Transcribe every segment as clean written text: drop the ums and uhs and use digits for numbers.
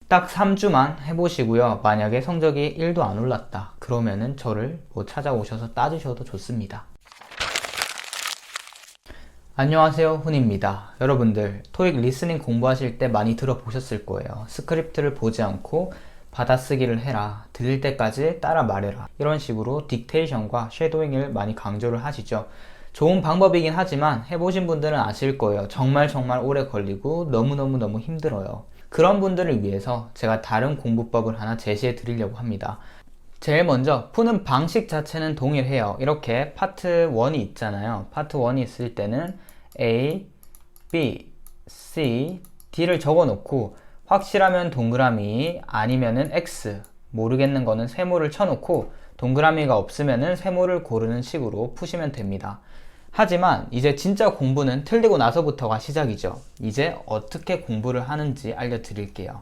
딱 3주만 해보시고요. 만약에 성적이 1도 안 올랐다. 그러면은 저를 찾아오셔서 따지셔도 좋습니다. 안녕하세요, 훈입니다. 여러분들 토익 리스닝 공부하실 때 많이 들어보셨을 거예요. 스크립트를 보지 않고 받아쓰기를 해라, 들릴 때까지 따라 말해라, 이런 식으로 딕테이션과 쉐도잉을 많이 강조를 하시죠. 좋은 방법이긴 하지만 해보신 분들은 아실 거예요. 정말 오래 걸리고 너무너무 힘들어요. 그런 분들을 위해서 제가 다른 공부법을 하나 제시해 드리려고 합니다. 제일 먼저 푸는 방식 자체는 동일해요. 이렇게 파트 1이 있잖아요. 파트 1이 있을 때는 A, B, C, D를 적어 놓고 확실하면 동그라미, 아니면은 X, 모르겠는 거는 세모를 쳐놓고 동그라미가 없으면은 세모를 고르는 식으로 푸시면 됩니다. 하지만 이제 진짜 공부는 틀리고 나서부터가 시작이죠. 이제 어떻게 공부를 하는지 알려드릴게요.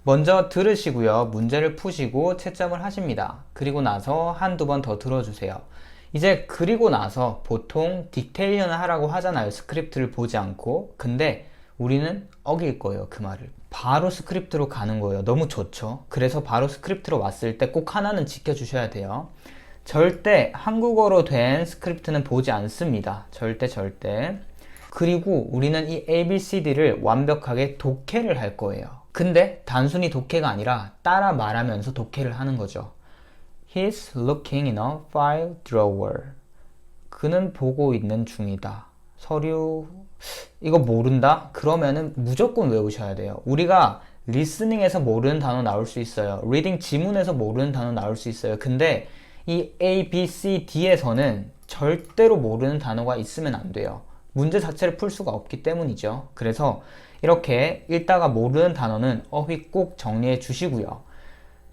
먼저 들으시고요. 문제를 푸시고 채점을 하십니다. 그리고 나서 한두 번 더 들어주세요. 이제 그리고 나서 보통 딕테이션을 하라고 하잖아요. 스크립트를 보지 않고. 근데 우리는 어길 거예요, 그 말을. 바로 스크립트로 가는 거예요. 너무 좋죠. 그래서 바로 스크립트로 왔을 때 꼭 하나는 지켜주셔야 돼요. 절대 한국어로 된 스크립트는 보지 않습니다. 절대. 그리고 우리는 이 ABCD를 완벽하게 독해를 할 거예요. 근데 단순히 독해가 아니라 따라 말하면서 독해를 하는 거죠. He's looking in a file drawer. 그는 보고 있는 중이다. 서류, 이거 모른다? 그러면은 무조건 외우셔야 돼요. 우리가 리스닝에서 모르는 단어 나올 수 있어요. 리딩 지문에서 모르는 단어 나올 수 있어요. 근데 이 A, B, C, D에서는 절대로 모르는 단어가 있으면 안 돼요. 문제 자체를 풀 수가 없기 때문이죠. 그래서 이렇게 읽다가 모르는 단어는 어휘 꼭 정리해 주시고요.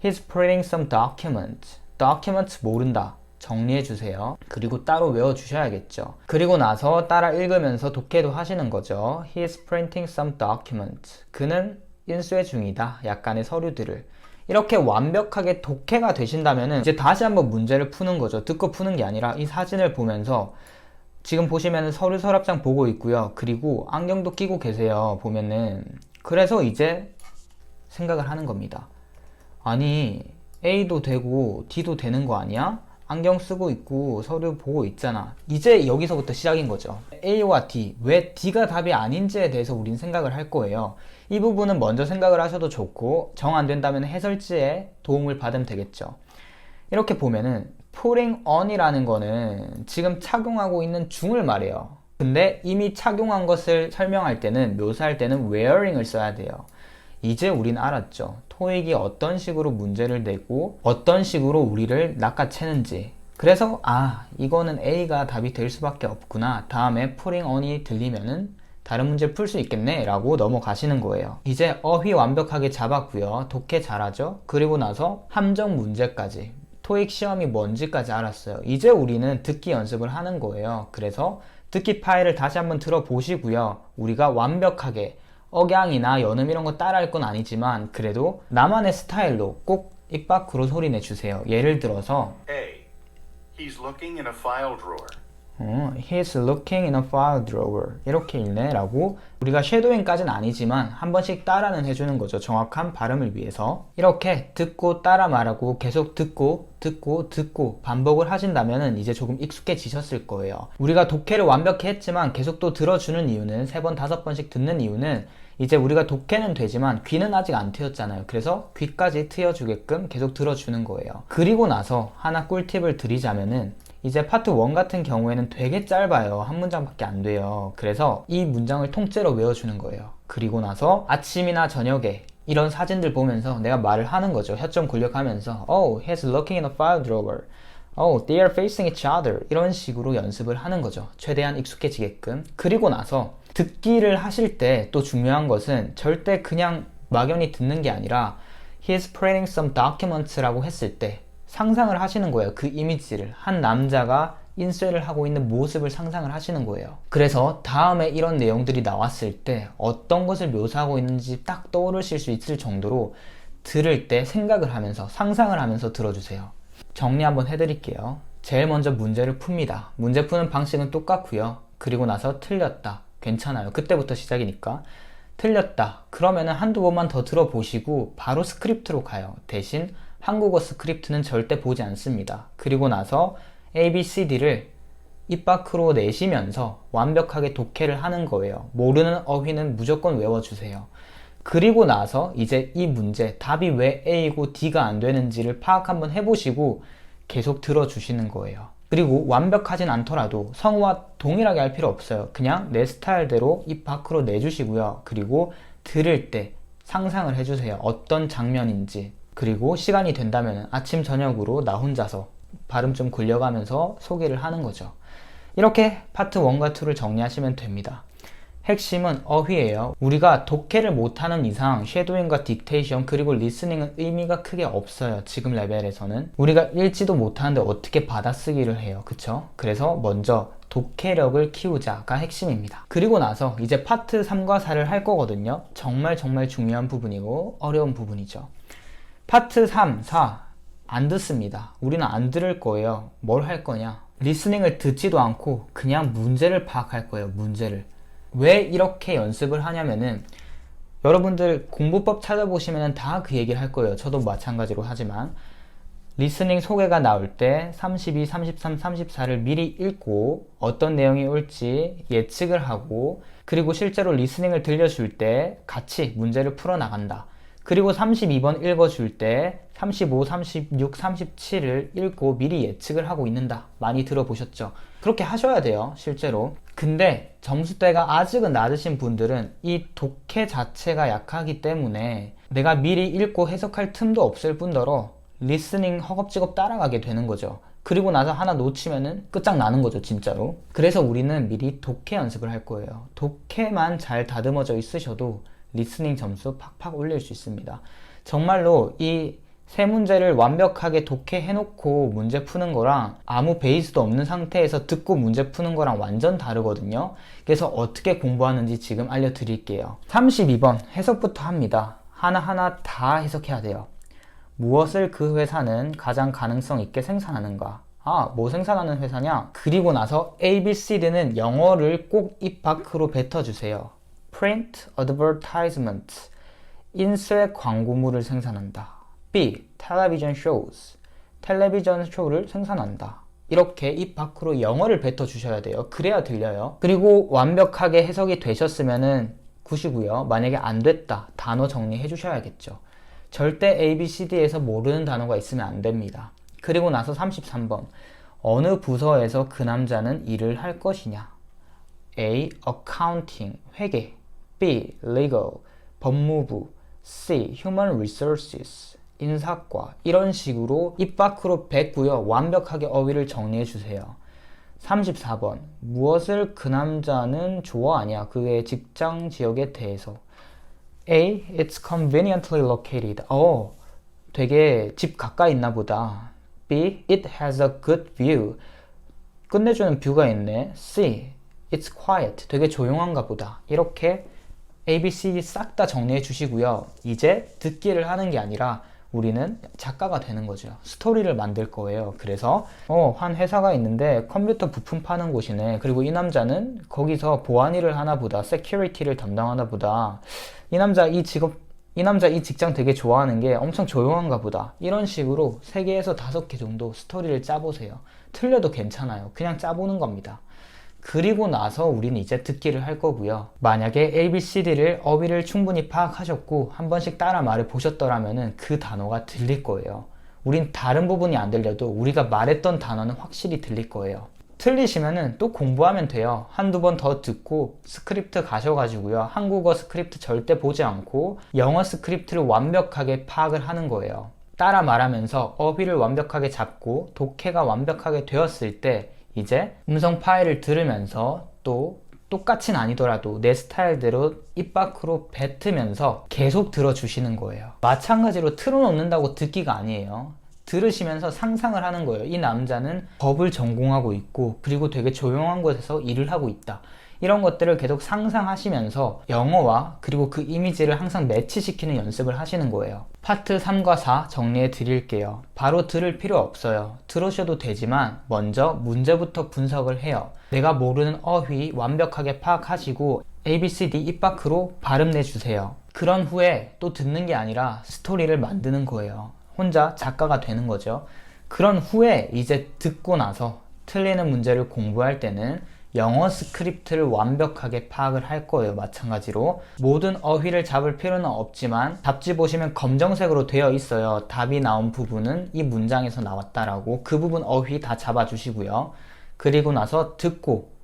He's printing some documents. documents 모른다. 정리해 주세요. 그리고 따로 외워 주셔야겠죠. 그리고 나서 따라 읽으면서 독해도 하시는 거죠. He's printing some documents. 그는 인쇄 중이다. 약간의 서류들을. 이렇게 완벽하게 독해가 되신다면 이제 다시 한번 문제를 푸는 거죠. 듣고 푸는 게 아니라 이 사진을 보면서 지금 보시면 서류 서랍장 보고 있고요. 그리고 안경도 끼고 계세요. 보면은. 그래서 이제 생각을 하는 겁니다. 아니, A도 되고 D도 되는 거 아니야? 안경 쓰고 있고 서류 보고 있잖아. 이제 여기서부터 시작인 거죠. A와 D, 왜 D가 답이 아닌지에 대해서 우린 생각을 할 거예요. 이 부분은 먼저 생각을 하셔도 좋고, 정 안 된다면 해설지에 도움을 받으면 되겠죠. 이렇게 보면은 putting on이라는 거는 지금 착용하고 있는 중을 말해요. 근데 이미 착용한 것을 설명할 때는, 묘사할 때는 wearing을 써야 돼요. 이제 우린 알았죠. 토익이 어떤 식으로 문제를 내고 어떤 식으로 우리를 낚아채는지. 그래서 이거는 A가 답이 될 수밖에 없구나. 다음에 putting on이 들리면은 다른 문제 풀 수 있겠네 라고 넘어가시는 거예요. 이제 어휘 완벽하게 잡았고요. 독해 잘하죠. 그리고 나서 함정 문제까지, 토익 시험이 뭔지까지 알았어요. 이제 우리는 듣기 연습을 하는 거예요. 그래서 듣기 파일을 다시 한번 들어보시고요. 우리가 완벽하게 억양이나 연음 이런 거 따라할 건 아니지만 그래도 나만의 스타일로 꼭 입 밖으로 소리 내주세요. 예를 들어서 A. He's looking in a file drawer. He's looking in a file drawer. 이렇게 읽네 라고 우리가 쉐도잉까지는 아니지만 한 번씩 따라는 해주는 거죠. 정확한 발음을 위해서. 이렇게 듣고 따라 말하고 계속 듣고 반복을 하신다면 이제 조금 익숙해지셨을 거예요. 우리가 독해를 완벽히 했지만 계속 또 들어주는 이유는, 3번, 5번씩 듣는 이유는 이제 우리가 독해는 되지만 귀는 아직 안 트였잖아요. 그래서 귀까지 트여주게끔 계속 들어주는 거예요. 그리고 나서 하나 꿀팁을 드리자면은, 이제 파트 1 같은 경우에는 되게 짧아요. 한 문장밖에 안 돼요. 그래서 이 문장을 통째로 외워주는 거예요. 그리고 나서 아침이나 저녁에 이런 사진들 보면서 내가 말을 하는 거죠. 혀점 굴력하면서 Oh, he's looking in a file drawer. Oh, they are facing each other. 이런 식으로 연습을 하는 거죠. 최대한 익숙해지게끔. 그리고 나서 듣기를 하실 때 또 중요한 것은 절대 그냥 막연히 듣는 게 아니라 He's printing some documents 라고 했을 때 상상을 하시는 거예요. 그 이미지를. 한 남자가 인쇄를 하고 있는 모습을 상상을 하시는 거예요. 그래서 다음에 이런 내용들이 나왔을 때 어떤 것을 묘사하고 있는지 딱 떠오르실 수 있을 정도로 들을 때 생각을 하면서, 상상을 하면서 들어주세요. 정리 한번 해드릴게요. 제일 먼저 문제를 풉니다. 문제 푸는 방식은 똑같고요. 그리고 나서 틀렸다. 괜찮아요. 그때부터 시작이니까. 틀렸다. 그러면은 한두 번만 더 들어보시고 바로 스크립트로 가요. 대신 한국어 스크립트는 절대 보지 않습니다. 그리고 나서 A, B, C, D를 입 밖으로 내쉬면서 완벽하게 독해를 하는 거예요. 모르는 어휘는 무조건 외워주세요. 그리고 나서 이제 이 문제, 답이 왜 A고 D가 안 되는지를 파악 한번 해보시고 계속 들어주시는 거예요. 그리고 완벽하진 않더라도 성우와 동일하게 할 필요 없어요. 그냥 내 스타일대로 입 밖으로 내주시고요. 그리고 들을 때 상상을 해주세요. 어떤 장면인지. 그리고 시간이 된다면 아침 저녁으로 나 혼자서 발음 좀 굴려가면서 소개를 하는 거죠. 이렇게 파트 1과 2를 정리하시면 됩니다. 핵심은 어휘예요. 우리가 독해를 못하는 이상 쉐도잉과 딕테이션 그리고 리스닝은 의미가 크게 없어요. 지금 레벨에서는 우리가 읽지도 못하는데 어떻게 받아쓰기를 해요. 그쵸? 그래서 먼저 독해력을 키우자가 핵심입니다. 그리고 나서 이제 파트 3과 4를 할 거거든요. 정말 중요한 부분이고 어려운 부분이죠. 파트 3, 4 안 듣습니다. 우리는 안 들을 거예요. 뭘 할 거냐? 리스닝을 듣지도 않고 그냥 문제를 파악할 거예요. 문제를. 왜 이렇게 연습을 하냐면은 여러분들 공부법 찾아보시면 다 그 얘기를 할 거예요. 저도 마찬가지로 하지만 리스닝 소개가 나올 때 32, 33, 34를 미리 읽고 어떤 내용이 올지 예측을 하고 그리고 실제로 리스닝을 들려줄 때 같이 문제를 풀어나간다. 그리고 32번 읽어줄 때 35, 36, 37을 읽고 미리 예측을 하고 있는다. 많이 들어보셨죠? 그렇게 하셔야 돼요. 실제로. 근데 점수대가 아직은 낮으신 분들은 이 독해 자체가 약하기 때문에 내가 미리 읽고 해석할 틈도 없을 뿐더러 리스닝 허겁지겁 따라가게 되는 거죠. 그리고 나서 하나 놓치면은 끝장나는 거죠, 진짜로. 그래서 우리는 미리 독해 연습을 할 거예요. 독해만 잘 다듬어져 있으셔도 리스닝 점수 팍팍 올릴 수 있습니다. 정말로 이 세 문제를 완벽하게 독해해놓고 문제 푸는 거랑 아무 베이스도 없는 상태에서 듣고 문제 푸는 거랑 완전 다르거든요. 그래서 어떻게 공부하는지 지금 알려드릴게요. 32번 해석부터 합니다. 하나하나 다 해석해야 돼요. 무엇을 그 회사는 가장 가능성 있게 생산하는가? 뭐 생산하는 회사냐? 그리고 나서 A, B, C, D는 영어를 꼭 입 밖으로 뱉어주세요. Print advertisement. 인쇄 광고물을 생산한다. B. Television shows. 텔레비전 쇼를 생산한다. 이렇게 입 밖으로 영어를 뱉어주셔야 돼요. 그래야 들려요. 그리고 완벽하게 해석이 되셨으면은 굿이고요. 만약에 안 됐다. 단어 정리해 주셔야겠죠. 절대 A, B, C, D에서 모르는 단어가 있으면 안 됩니다. 그리고 나서 33번. 어느 부서에서 그 남자는 일을 할 것이냐? A. Accounting, 회계. B. Legal, 법무부. C. Human Resources, 인사과. 이런 식으로 입 밖으로 뱉고요. 완벽하게 어휘를 정리해 주세요. 34번. 무엇을 그 남자는 좋아하냐? 그의 직장 지역에 대해서. A. It's conveniently located. 되게 집 가까이 있나 보다. B. It has a good view. 끝내주는 뷰가 있네. C. It's quiet. 되게 조용한가 보다. 이렇게 A, B, C, D 싹 다 정리해 주시고요. 이제 듣기를 하는 게 아니라 우리는 작가가 되는 거죠. 스토리를 만들 거예요. 그래서 한 회사가 있는데 컴퓨터 부품 파는 곳이네. 그리고 이 남자는 거기서 보안 일을 하나 보다. 세큐리티를 담당하나 보다. 이 남자 이 직장 되게 좋아하는 게 엄청 조용한가 보다. 이런 식으로 3개에서 5개 정도 스토리를 짜보세요. 틀려도 괜찮아요. 그냥 짜보는 겁니다. 그리고 나서 우리는 이제 듣기를 할 거고요. 만약에 A, B, C, D를 어휘를 충분히 파악하셨고 한 번씩 따라 말해 보셨더라면 그 단어가 들릴 거예요. 우린 다른 부분이 안 들려도 우리가 말했던 단어는 확실히 들릴 거예요. 틀리시면은 또 공부하면 돼요. 한두 번 더 듣고 스크립트 가셔가지고요. 한국어 스크립트 절대 보지 않고 영어 스크립트를 완벽하게 파악을 하는 거예요. 따라 말하면서 어휘를 완벽하게 잡고 독해가 완벽하게 되었을 때 이제 음성 파일을 들으면서 또 똑같이는 아니더라도 내 스타일대로 입 밖으로 뱉으면서 계속 들어주시는 거예요. 마찬가지로 틀어놓는다고 듣기가 아니에요. 들으시면서 상상을 하는 거예요. 이 남자는 법을 전공하고 있고 그리고 되게 조용한 곳에서 일을 하고 있다. 이런 것들을 계속 상상하시면서 영어와 그리고 그 이미지를 항상 매치시키는 연습을 하시는 거예요. 파트 3과 4 정리해 드릴게요. 바로 들을 필요 없어요. 들으셔도 되지만 먼저 문제부터 분석을 해요. 내가 모르는 어휘 완벽하게 파악하시고 ABCD 입 밖으로 발음 내주세요. 그런 후에 또 듣는 게 아니라 스토리를 만드는 거예요. 혼자 작가가 되는 거죠. 그런 후에 이제 듣고 나서 틀리는 문제를 공부할 때는 영어 스크립트를 완벽하게 파악을 할 거예요. 마찬가지로 모든 어휘를 잡을 필요는 없지만 잡지 보시면 검정색으로 되어 있어요. 답이 나온 부분은 이 문장에서 나왔다라고. 그 부분 어휘 다 잡아주시고요. 그리고 나서 듣고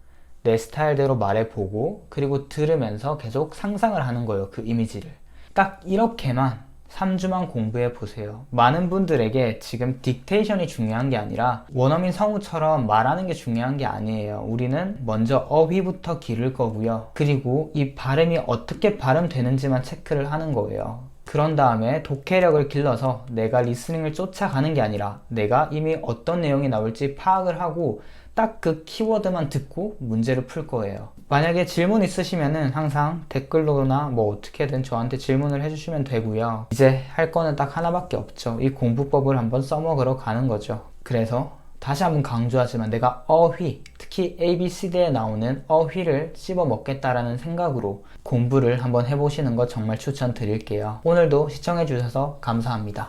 내 스타일대로 말해보고, 그리고 들으면서 계속 상상을 하는 거예요. 그 이미지를. 딱 이렇게만 3주만 공부해 보세요. 많은 분들에게 지금 딕테이션이 중요한 게 아니라 원어민 성우처럼 말하는 게 중요한 게 아니에요. 우리는 먼저 어휘부터 기를 거고요. 그리고 이 발음이 어떻게 발음되는지만 체크를 하는 거예요. 그런 다음에 독해력을 길러서 내가 리스닝을 쫓아가는 게 아니라 내가 이미 어떤 내용이 나올지 파악을 하고 딱 그 키워드만 듣고 문제를 풀 거예요. 만약에 질문 있으시면은 항상 댓글로나 뭐 어떻게든 저한테 질문을 해주시면 되고요. 이제 할 거는 딱 하나밖에 없죠. 이 공부법을 한번 써먹으러 가는 거죠. 그래서 다시 한번 강조하지만 내가 어휘, 특히 ABCD에 나오는 어휘를 씹어 먹겠다라는 생각으로 공부를 한번 해보시는 거 정말 추천드릴게요. 오늘도 시청해주셔서 감사합니다.